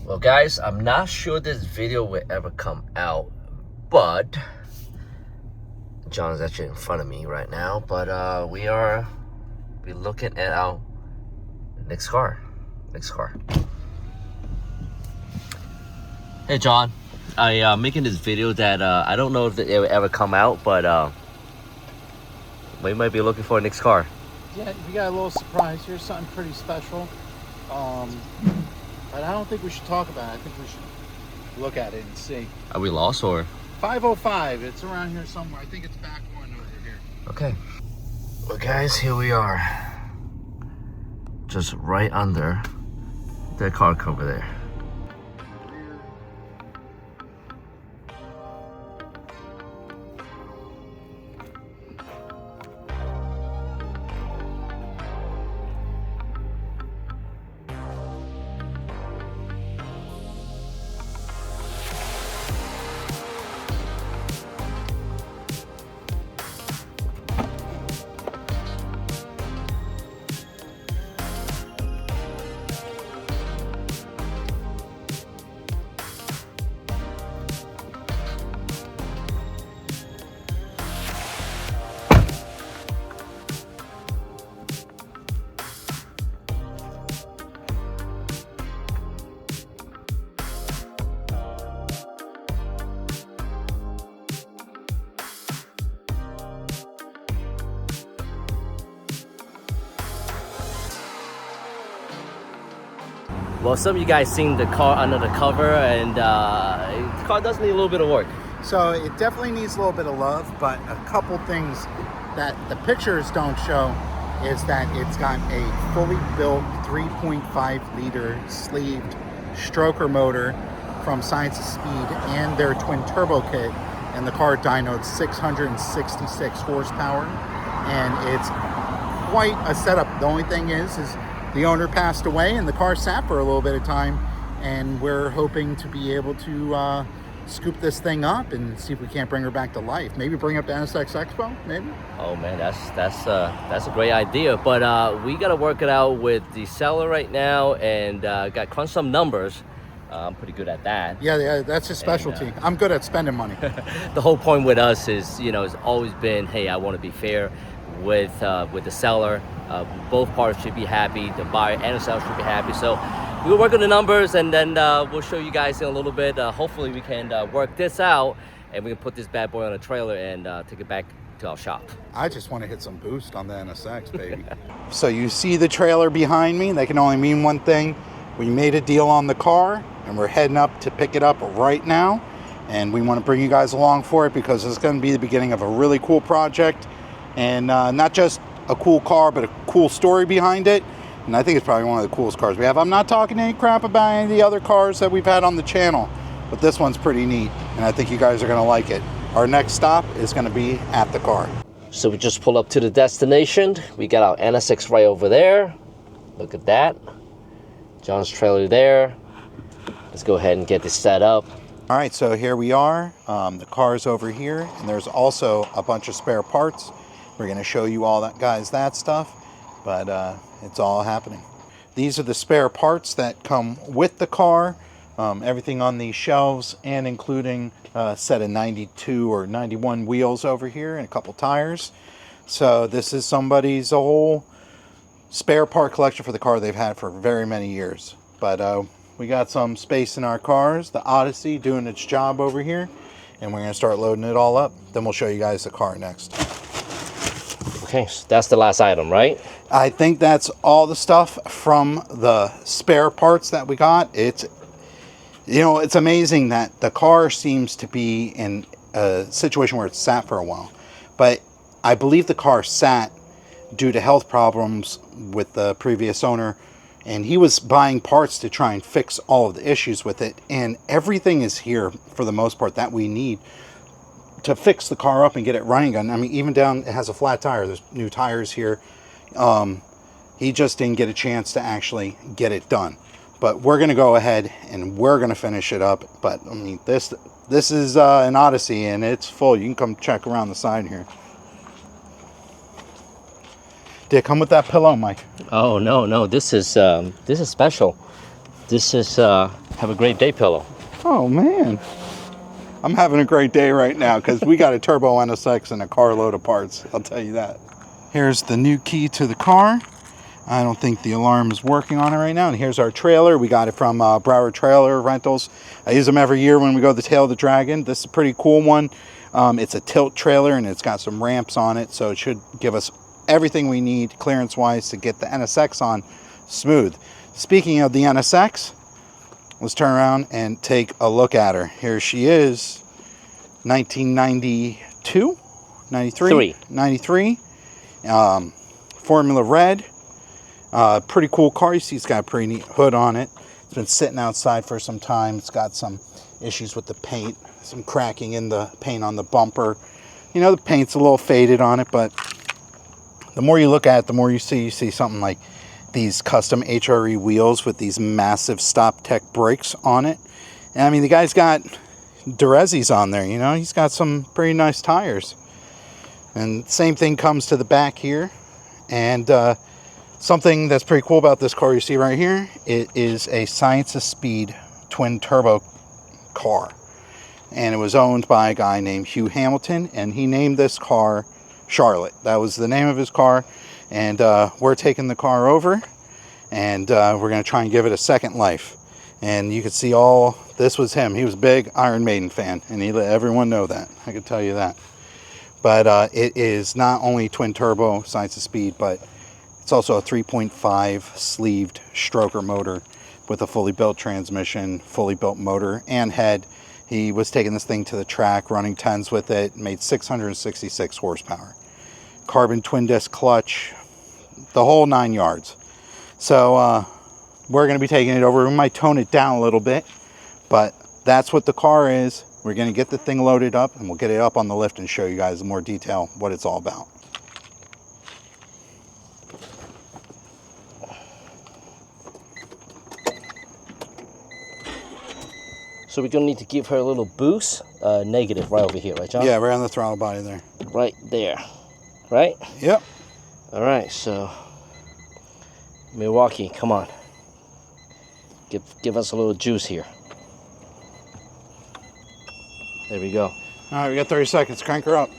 Well guys, I'm not sure this video will ever come out, but John is actually in front of me right now, but we're looking at our next car. Hey John, I making this video that I don't know if it will ever come out, but we might be looking for a next car. Yeah, we got a little surprise. Here's something pretty special. But I don't think we should talk about it. I think we should look at it and see. Are we lost or? 505. It's around here somewhere. I think it's back one over here. Okay. Well guys, here we are. Just right under that car cover there. Well, some of you guys seen the car under the cover, and the car does need a little bit of work. So it definitely needs a little bit of love, but a couple things that the pictures don't show is that it's got a fully built 3.5 liter sleeved stroker motor from Science of Speed and their twin turbo kit, and the car dynoed 666 horsepower, and it's quite a setup. The only thing is the owner passed away and the car sat for a little bit of time, and we're hoping to be able to scoop this thing up and see if we can't bring her back to life. Maybe bring up the NSX Expo, maybe? Oh man, that's a great idea, but we gotta work it out with the seller right now, and got crunch some numbers. I'm pretty good at that. Yeah, that's his specialty. I'm good at spending money. The whole point with us is, has always been, hey, I want to be fair with the seller. Both parties should be happy. The buyer and the seller should be happy. So we'll work on the numbers, and then we'll show you guys in a little bit. Hopefully we can work this out, and we can put this bad boy on a trailer and take it back to our shop. I just want to hit some boost on the NSX, baby. So you see the trailer behind me. That can only mean one thing. We made a deal on the car, and we're heading up to pick it up right now. And we want to bring you guys along for it because it's going to be the beginning of a really cool project. And not just a cool car, but a cool story behind it. And I think it's probably one of the coolest cars we have. I'm not talking any crap about any of the other cars that we've had on the channel, but this one's pretty neat, and I think you guys are going to like it. Our next stop is going to be at the car. So we just pull up to the destination. We got our NSX right over there. Look at that. John's trailer there. Let's go ahead and get this set up. All right, so here we are. The car's over here, and there's also a bunch of spare parts. We're going to show you all that stuff, but it's all happening. These are the spare parts that come with the car. Everything on these shelves, and including a set of 92 or 91 wheels over here and a couple tires. So this is somebody's whole spare part collection for the car they've had for very many years. But we got some space in our cars. The Odyssey doing its job over here, and we're going to start loading it all up. Then we'll show you guys the car next. Okay, so that's the last item, right? I think that's all the stuff from the spare parts that we got. It's amazing that the car seems to be in a situation where it's sat for a while. But I believe the car sat due to health problems with the previous owner, and he was buying parts to try and fix all of the issues with it. And everything is here for the most part that we need to fix the car up and get it running again. I mean, even down, it has a flat tire. There's new tires here. He just didn't get a chance to actually get it done. But we're going to go ahead and we're going to finish it up. But I mean, this is an Odyssey, and it's full. You can come check around the side here. Did it come with that pillow, Mike? Oh no, this is special. This is Have a great day, Pillow. Oh man, I'm having a great day right now because we got a turbo NSX and a carload of parts. I'll tell you that. Here's the new key to the car. I don't think the alarm is working on it right now. And here's our trailer. We got it from Broward Trailer Rentals. I use them every year when we go to the Tail of the Dragon. This is a pretty cool one. It's a tilt trailer and it's got some ramps on it, so it should give us everything we need clearance wise to get the NSX on smooth. Speaking of the NSX, let's turn around and take a look at her. Here she is, 1992, 93, 93, Formula Red. Pretty cool car. You see it's got a pretty neat hood on it. It's been sitting outside for some time. It's got some issues with the paint, some cracking in the paint on the bumper. You know, the paint's a little faded on it, but the more you look at it, the more you see something like these custom HRE wheels with these massive Stop Tech brakes on it. And I mean, the guy's got Durezzi's on there, you know, he's got some pretty nice tires. And same thing comes to the back here. And something that's pretty cool about this car you see right here, it is a Science of Speed twin turbo car. And it was owned by a guy named Hugh Hamilton, and he named this car Charlotte. That was the name of his car. And we're taking the car over, and we're going to try and give it a second life. And you can see this was him. He was a big Iron Maiden fan, and he let everyone know that. I can tell you that. But it is not only twin turbo Science of Speed, but it's also a 3.5 sleeved stroker motor with a fully built transmission, fully built motor and head. He was taking this thing to the track, running 10s with it, made 666 horsepower. Carbon twin disc clutch, the whole 9 yards. So we're going to be taking it over. We might tone it down a little bit, but that's what the car is. We're going to get the thing loaded up, and we'll get it up on the lift and show you guys in more detail what it's all about. So we're gonna need to give her a little boost. Negative right over here, right, John? Yeah, right on the throttle body there. Right there, right? Yep. All right, so Milwaukee, come on. Give us a little juice here. There we go. All right, we got 30 seconds. Crank her up.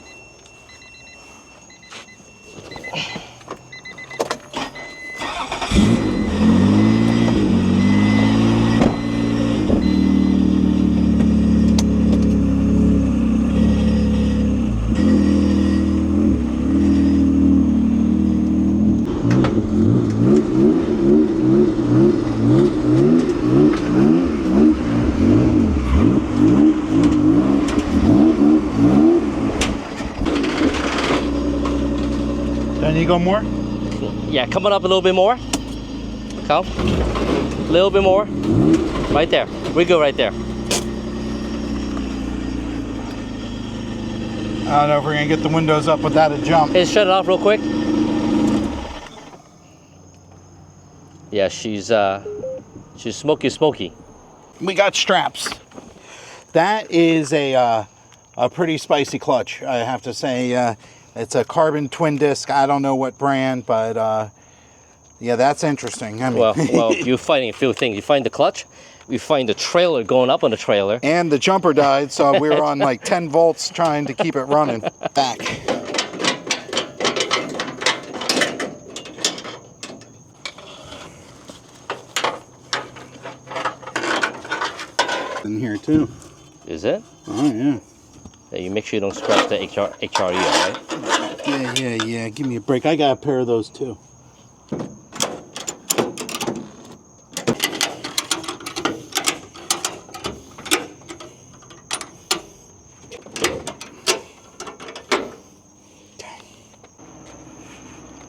Then you go more? Yeah, coming up a little bit more. Come. A little bit more. Right there. We go right there. I don't know if we're gonna get the windows up without a jump. Hey, shut it off real quick. Yeah, she's smoky. We got straps. That is a pretty spicy clutch, I have to say. It's a carbon twin disc. I don't know what brand, but yeah, that's interesting. I mean, well, you're finding a few things. You find the clutch, we find the trailer going up on the trailer. And the jumper died, so we were on like 10 volts trying to keep it running. Back. In here too. Is it? Oh yeah. Yeah, you make sure you don't scratch the HRE, all right? Yeah. Give me a break. I got a pair of those too.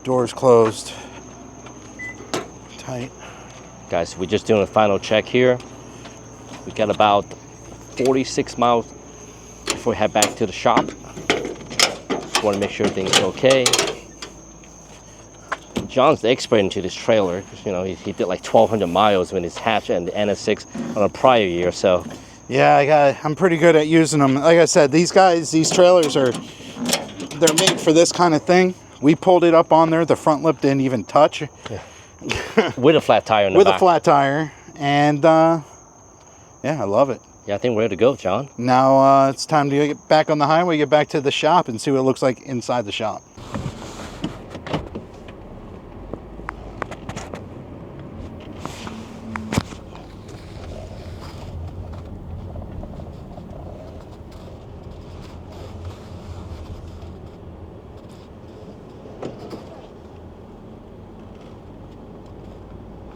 Doors closed. Tight. Guys, we're just doing a final check here. We got about 46 miles before we head back to the shop. Just want to make sure everything's okay. John's the expert into this trailer. You know, he did like 1,200 miles with his hatch and the NSX on a prior year, so. Yeah, I'm pretty good at using them. Like I said, these trailers they're made for this kind of thing. We pulled it up on there. The front lip didn't even touch. Yeah. With a flat tire in the back. With a flat tire. And Yeah, I love it. Yeah, I think we're ready to go, John. Now it's time to get back on the highway, get back to the shop, and see what it looks like inside the shop.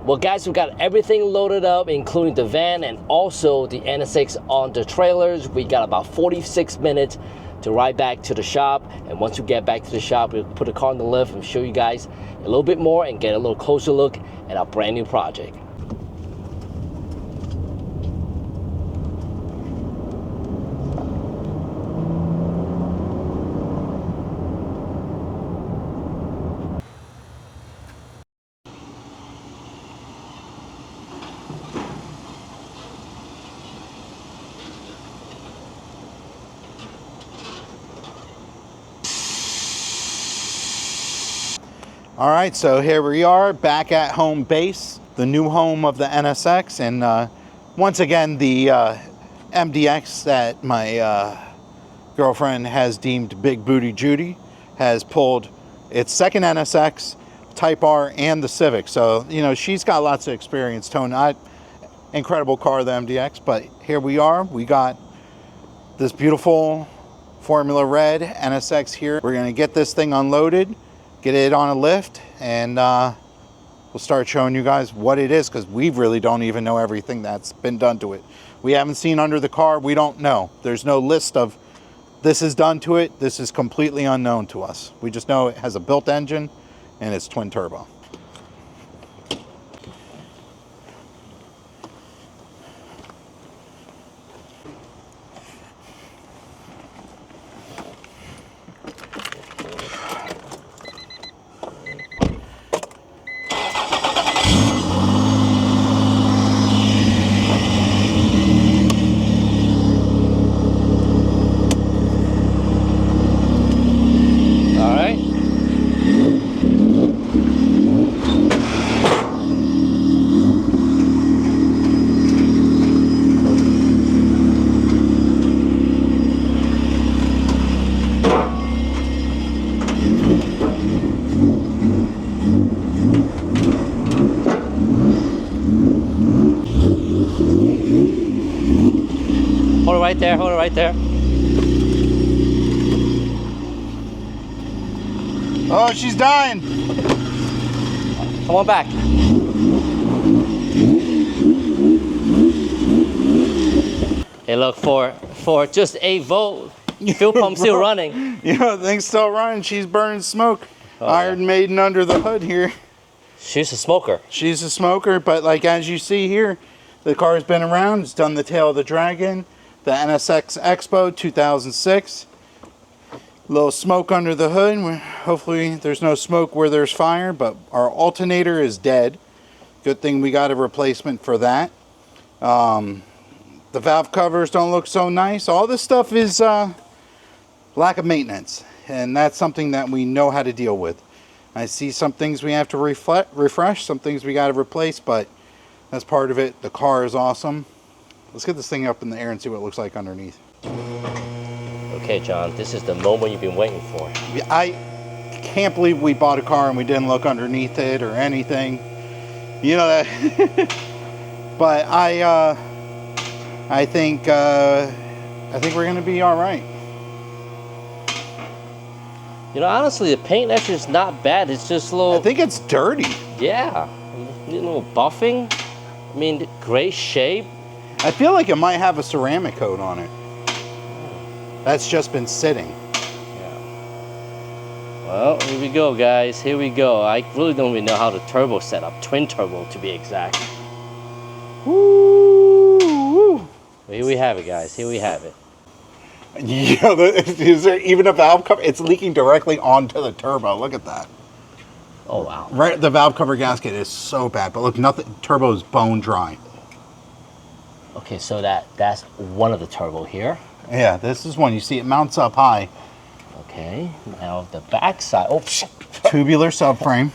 Well, guys, we got everything loaded up, including the van and also the NSX on the trailers. We got about 46 minutes to ride back to the shop. And once we get back to the shop, we'll put the car on the lift and show you guys a little bit more and get a little closer look at our brand new project. All right, so here we are back at home base, the new home of the NSX, and once again the MDX that my girlfriend has deemed Big Booty Judy has pulled its second NSX, Type R, and the Civic. So you know she's got lots of experience towing that incredible car, the MDX. But here we are, we got this beautiful Formula Red NSX here. We're gonna get this thing unloaded, get it on a lift, and we'll start showing you guys what it is, because we really don't even know everything that's been done to it. We haven't seen under the car. We don't know. There's no list of this is done to it. This is completely unknown to us. We just know it has a built engine and it's twin turbo. Hold it right there, hold it right there. Oh, she's dying. Come on back. Hey, look, for just 8 volt, fuel pump still running. You know, thing's still running. She's burning smoke. Oh, Iron Maiden under the hood here. She's a smoker. She's a smoker, but like as you see here, the car's been around. It's done the Tail of the Dragon, the NSX Expo 2006. Little smoke under the hood. Hopefully there's no smoke where there's fire, but our alternator is dead. Good thing we got a replacement for that. The valve covers don't look so nice. All this stuff is lack of maintenance, and that's something that we know how to deal with. I see some things we have to refresh, some things we got to replace, but that's part of it. The car is awesome. Let's get this thing up in the air and see what it looks like underneath. Okay, John, this is the moment you've been waiting for. I can't believe we bought a car and we didn't look underneath it or anything. You know that. But I think we're gonna be all right. You know, honestly, the paint actually is not bad. It's just a little. I think it's dirty. Yeah, a little buffing. I mean, great shape. I feel like it might have a ceramic coat on it. That's just been sitting. Yeah. Well, here we go, guys. Here we go. I really don't even know how the turbo set up. Twin turbo, to be exact. Woo! Well, here we have it, guys. Here we have it. Yeah, is there even a valve cover? It's leaking directly onto the turbo. Look at that. Oh, wow. Right, the valve cover gasket is so bad, but look, nothing. Turbo is bone dry. Okay, so that's one of the turbo here. Yeah, this is one. You see, it mounts up high. Okay, now the back side. Oh, Tubular subframe.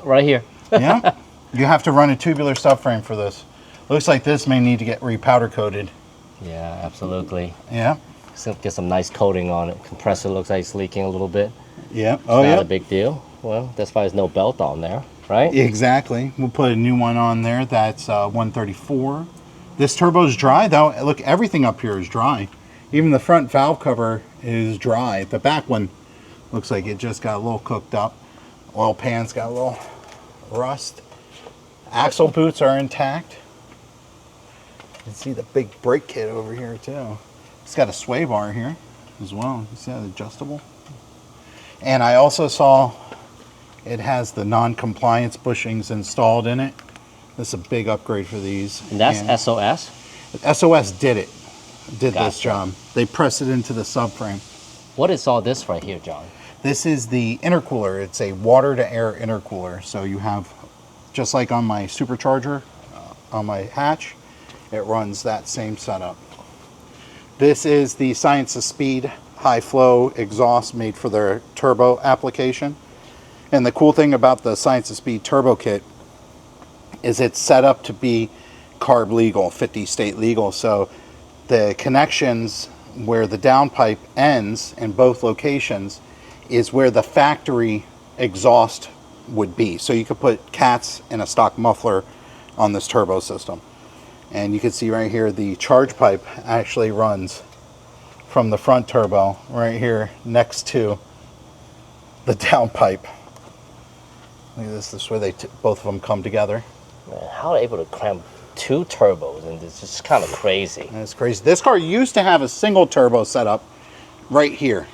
right here. Yeah, you have to run a tubular subframe for this. Looks like this may need to get repowder coated. Yeah, absolutely. Yeah. So get some nice coating on it. Compressor looks like it's leaking a little bit. Yeah. It's Oh, not yeah. a big deal. Well, that's why there's no belt on there, right? Exactly. We'll put a new one on there. That's 134. This turbo's dry, though. Look, everything up here is dry. Even the front valve cover is dry. The back one looks like it just got a little cooked up. Oil pan's got a little rust. Axle boots are intact. You can see the big brake kit over here too. It's got a sway bar here as well. You see that adjustable? And I also saw it has the non-compliance bushings installed in it. This is a big upgrade for these. And that's SOS? SOS did it. Did this Gotcha. job. They pressed it into the subframe. What is all this right here, John? This is the intercooler. It's a water-to-air intercooler. So you have, just like on my supercharger, on my hatch, it runs that same setup. This is the Science of Speed high flow exhaust made for their turbo application. And the cool thing about the Science of Speed turbo kit is it's set up to be carb legal, 50 state legal. So the connections where the downpipe ends in both locations is where the factory exhaust would be. So you could put cats in a stock muffler on this turbo system. And you can see right here the charge pipe actually runs from the front turbo right here next to the downpipe. Look at this is where they both of them come together. Man, how are they able to cram two turbos? And it's just kind of crazy. That's crazy. This car used to have a single turbo setup right here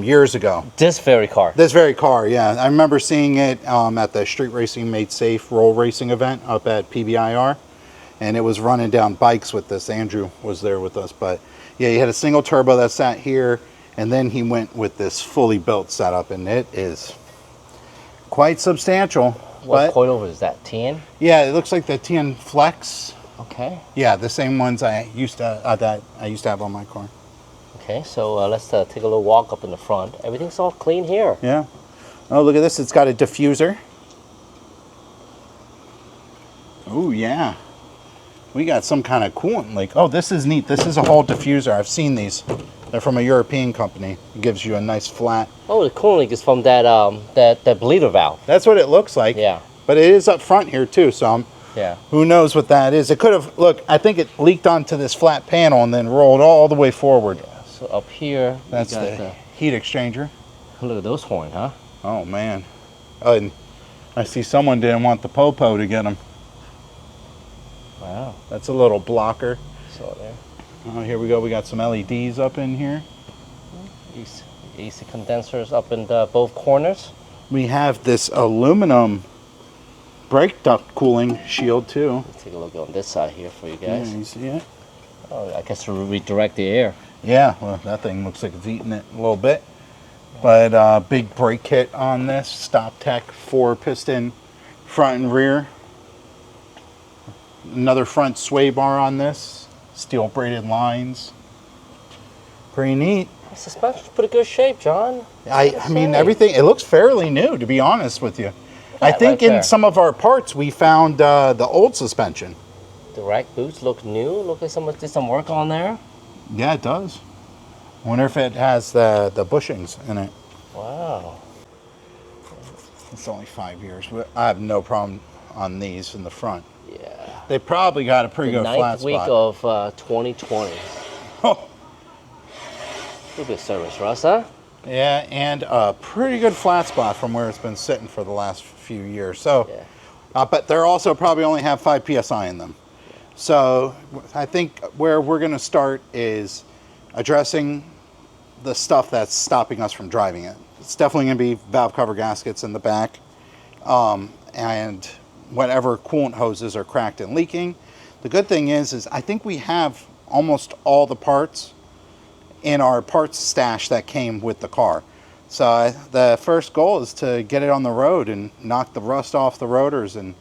years ago. This very car. This very car, yeah. I remember seeing it at the Street Racing Made Safe roll racing event up at PBIR. And it was running down bikes with this. Andrew was there with us. But yeah, he had a single turbo that sat here. And then he went with this fully built setup. And it is quite substantial. What coilover is that? TN? Yeah, it looks like the TN Flex. Okay. Yeah, the same ones I used to have on my car. Okay, so let's take a little walk up in the front. Everything's all clean here. Yeah. Oh, look at this. It's got a diffuser. Oh, yeah. We got some kind of coolant leak. Oh, this is neat. This is a whole diffuser. I've seen these. They're from a European company. It gives you a nice flat. Oh, the coolant leak is from that bleeder valve. That's what it looks like. Yeah. But it is up front here too, so Yeah. who knows what that is. It could have, look, I think it leaked onto this flat panel and then rolled all the way forward. Yeah. So up here, That's we got the heat exchanger. look at those horns, huh? Oh, man. Oh, and I see someone didn't want the popo to get them. Wow. That's a little blocker. So there. Oh, here we go. We got some LEDs up in here. AC condensers up in both corners. We have this aluminum brake duct cooling shield too. Let's take a look on this side here for you Yeah, guys. you see it? Oh, I guess to redirect the air. Yeah, well, that thing looks like it's eating it a little bit. But big brake kit on this. Stop Tech 4-piston front and rear. Another front sway bar on this. Steel braided lines. Pretty neat. The suspension's pretty good shape, John. I mean, everything, it looks fairly new, to be honest with you. I think right there. in some of our parts we found the old suspension. The rack boots look new. Look like someone did some work on there. Yeah, it does. Wonder if it has the bushings in it. Wow. It's only 5 years. I have no problem on these in the front. Yeah. They probably got a pretty good flat Ninth week spot. of 2020. Oh, Pretty good service, Russ, huh? yeah, and a pretty good flat spot from where it's been sitting for the last few years. So, Yeah. but they're also probably only have 5 psi in them. So I think where we're going to start is addressing the stuff that's stopping us from driving it. It's definitely going to be valve cover gaskets in the back, and whatever coolant hoses are cracked and leaking. The good thing is I think we have almost all the parts in our parts stash that came with the car. So the first goal is to get it on the road and knock the rust off the rotors and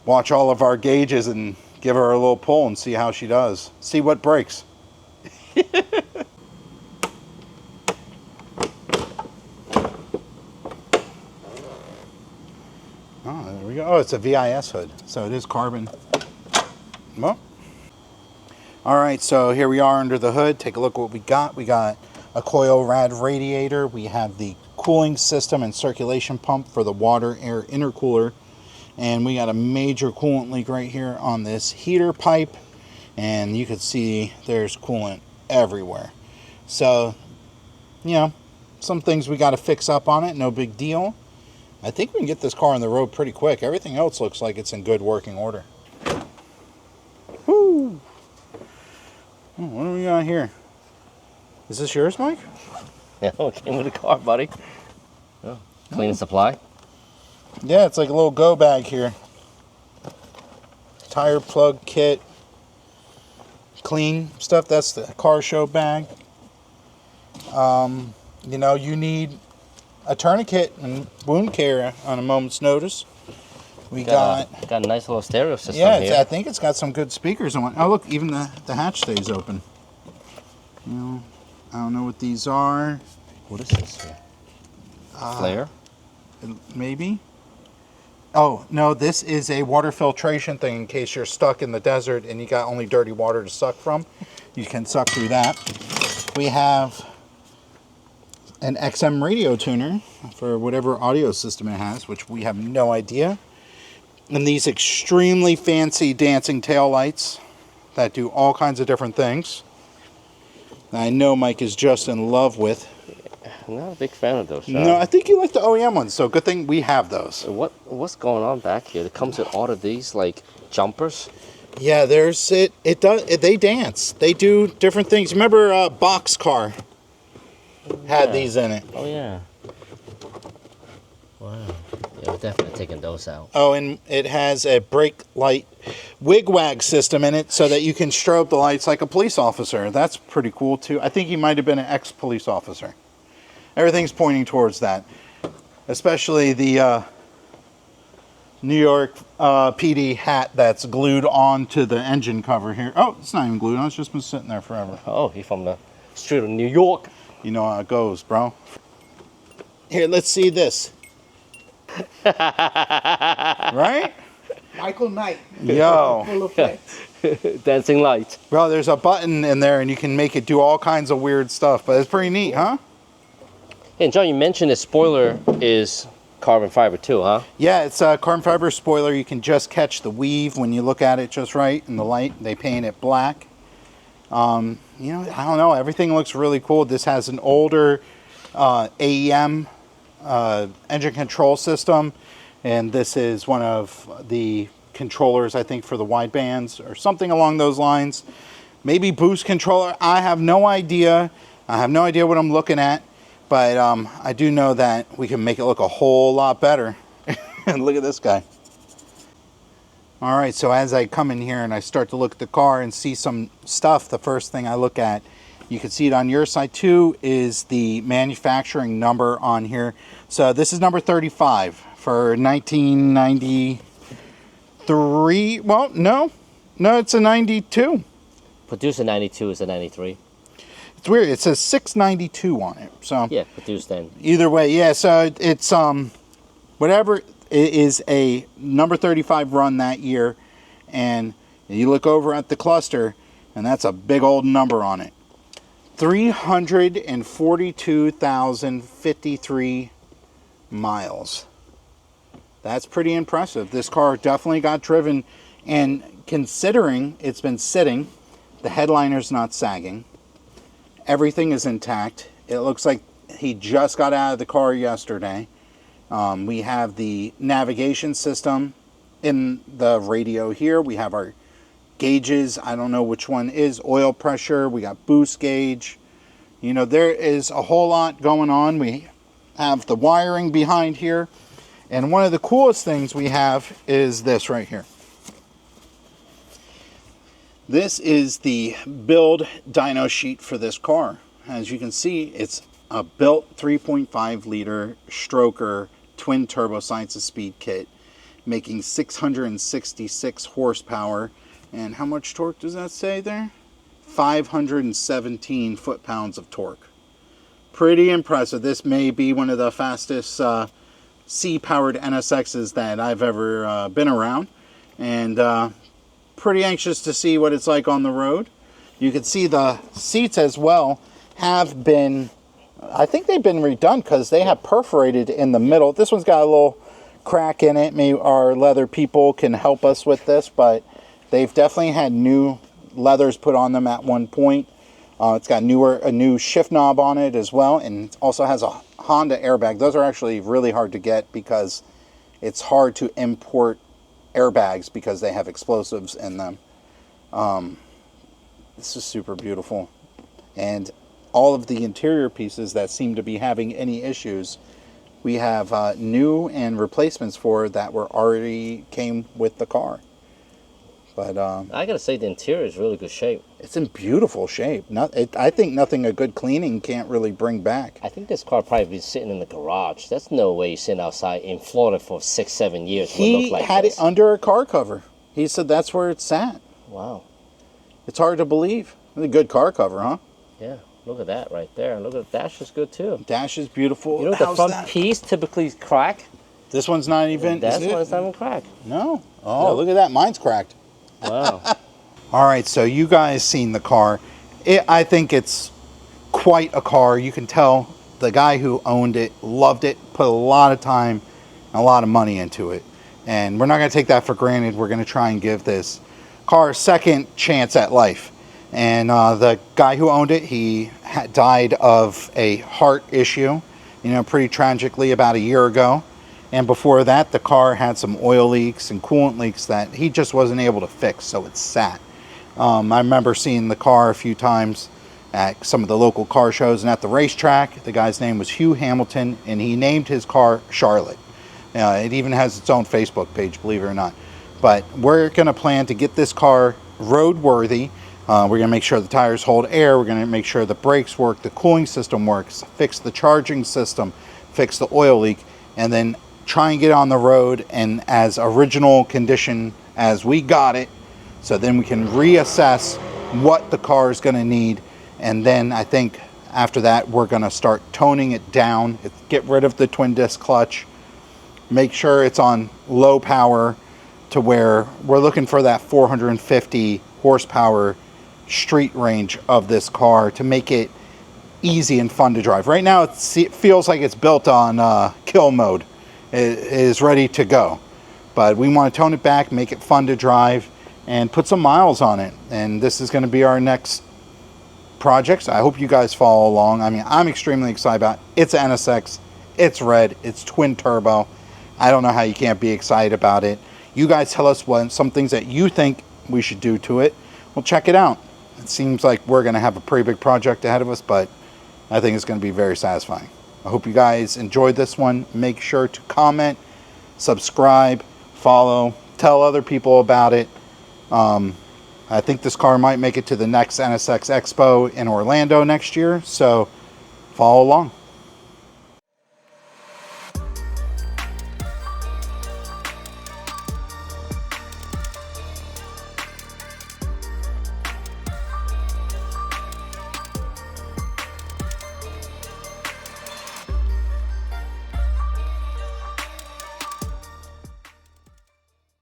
watch all of our gauges and give her a little pull and see how she does. See what breaks. Oh, there we go. Oh, it's a VIS hood, so it is carbon. Well, all right, so here we are under the hood. Take a look at what we got. We got a coil rad radiator. We have the cooling system and circulation pump for the water air intercooler. And we got a major coolant leak right here on this heater pipe. And you can see there's coolant everywhere. So, you know, some things we got to fix up on it. No big deal. I think we can get this car on the road pretty quick. Everything else looks like it's in good working order. Woo! Oh, what do we got here? Is this yours, Mike? Yeah, it came with the car, buddy. Oh, clean and supply. Yeah, it's like a little go bag here. Tire plug kit. Clean stuff. That's the car show bag. You know, you need a tourniquet and wound care on a moment's notice. We got a nice little stereo system yeah, here. I think it's got some good speakers on it. Oh, look, even the hatch stays open. You know, I don't know what these are. What is this here? Flare? Maybe. Oh, no, this is a water filtration thing in case you're stuck in the desert and you got only dirty water to suck from. You can suck through that. We have an XM radio tuner for whatever audio system it has, which we have no idea. And these extremely fancy dancing tail lights that do all kinds of different things. I know Mike is just in love with. I'm not a big fan of those, Sean. No, I think you like the OEM ones, so good thing we have those. What's going on back here? It comes with all of these like jumpers. Yeah, there's it. It does. They dance. They do different things. Remember, Boxcar had these in it. Oh yeah. Wow. Yeah, we're definitely taking those out. Oh, and it has a brake light wig-wag system in it so that you can strobe the lights like a police officer. That's pretty cool, too. I think he might have been an ex-police officer. Everything's pointing towards that. Especially the New York PD hat that's glued onto the engine cover here. Oh, it's not even glued on. It's just been sitting there forever. Oh, he's from the street of New York. You know how it goes, bro. Here, let's see this. Right? Michael Knight. Yo. Full effect. Dancing lights. Bro, there's a button in there and you can make it do all kinds of weird stuff, but it's pretty neat, huh? Hey, and John, you mentioned the spoiler is carbon fiber too, huh? Yeah, it's a carbon fiber spoiler. You can just catch the weave when you look at it just right in the light. They paint it black. You know, I don't know. Everything looks really cool. This has an older AEM engine control system, and this is one of the controllers, I think, for the widebands or something along those lines. Maybe boost controller. I have no idea. I have no idea what I'm looking at, but I do know that we can make it look a whole lot better. And look at this guy. All right, so as I come in here and I start to look at the car and see some stuff, the first thing I look at, you can see it on your side too, is the manufacturing number on here. So this is number 35 for 1993. Well, no, it's a 92. Produced in 92 is a 93. It's weird. It says 692 on it. So Yeah, produced then. either way, yeah. So it's whatever. It is a number 35 run that year, and you look over at the cluster, and that's a big old number on it. 342,053 miles. That's pretty impressive. This car definitely got driven, and considering it's been sitting, the headliner's not sagging. Everything is intact. It looks like he just got out of the car yesterday. We have the navigation system in the radio here. We have our gauges. I don't know which one is oil pressure. We got boost gauge. You know, there is a whole lot going on. We have the wiring behind here. And one of the coolest things we have is this right here. This is the build dyno sheet for this car. As you can see, it's a built 3.5 liter stroker twin turbo science of speed kit, making 666 horsepower. And how much torque does that say there? 517 foot-pounds of torque. Pretty impressive. This may be one of the fastest C-powered NSXs that I've ever been around. And pretty anxious to see what it's like on the road. You can see the seats as well have been, I think they've been redone because they have perforated in the middle. This one's got a little crack in it. Maybe our leather people can help us with this, but they've definitely had new leathers put on them at one point. It's got a new shift knob on it as well, and it also has a Honda airbag. Those are actually really hard to get because it's hard to import airbags because they have explosives in them. This is super beautiful. And all of the interior pieces that seem to be having any issues, we have new and replacements for that were already came with the car. But I gotta say the interior is really good shape. it's in beautiful shape. I think nothing a good cleaning can't really bring back. I think this car probably been sitting in the garage. That's no way you're sitting outside in Florida for 6-7 years. He had it under a car cover. He said that's where it sat. Wow. It's hard to believe. It's a good car cover, huh? Yeah. Look at that right there. And look at the dash is good too. Dash is beautiful. You know the front piece typically crack? This one's not even. That's why it's not even cracked. No. Oh, Nope. look at that. Mine's cracked. Wow. All right, so you guys seen the car. I think it's quite a car. You can tell the guy who owned it loved it, put a lot of time and a lot of money into it. And we're not going to take that for granted. We're going to try and give this car a second chance at life. And the guy who owned it, he died of a heart issue, pretty tragically about a year ago. And before that, the car had some oil leaks and coolant leaks that he just wasn't able to fix, so it sat. I remember seeing the car a few times at some of the local car shows and at the racetrack. The guy's name was Hugh Hamilton, and he named his car Charlotte. It even has its own Facebook page, believe it or not. But we're going to plan to get this car roadworthy. We're going to make sure the tires hold air. We're going to make sure the brakes work, the cooling system works, fix the charging system, fix the oil leak, and then try and get on the road in as original condition as we got it, so then we can reassess what the car is going to need. And then I think after that we're going to start toning it down, get rid of the twin disc clutch, make sure it's on low power to where we're looking for that 450 horsepower street range of this car to make it easy and fun to drive. Right now it feels like it's built on kill mode. It is ready to go, but we want to tone it back, make it fun to drive, and put some miles on it. And this is going to be our next project. So I hope you guys follow along. I mean, I'm extremely excited about it. It's an NSX, it's red, it's twin turbo. I don't know how you can't be excited about it. You guys tell us some things that you think we should do to it. We'll check it out. It seems like we're going to have a pretty big project ahead of us, but I think it's going to be very satisfying. I hope you guys enjoyed this one. Make sure to comment, subscribe, follow, tell other people about it. I think this car might make it to the next NSX Expo in Orlando next year, so follow along.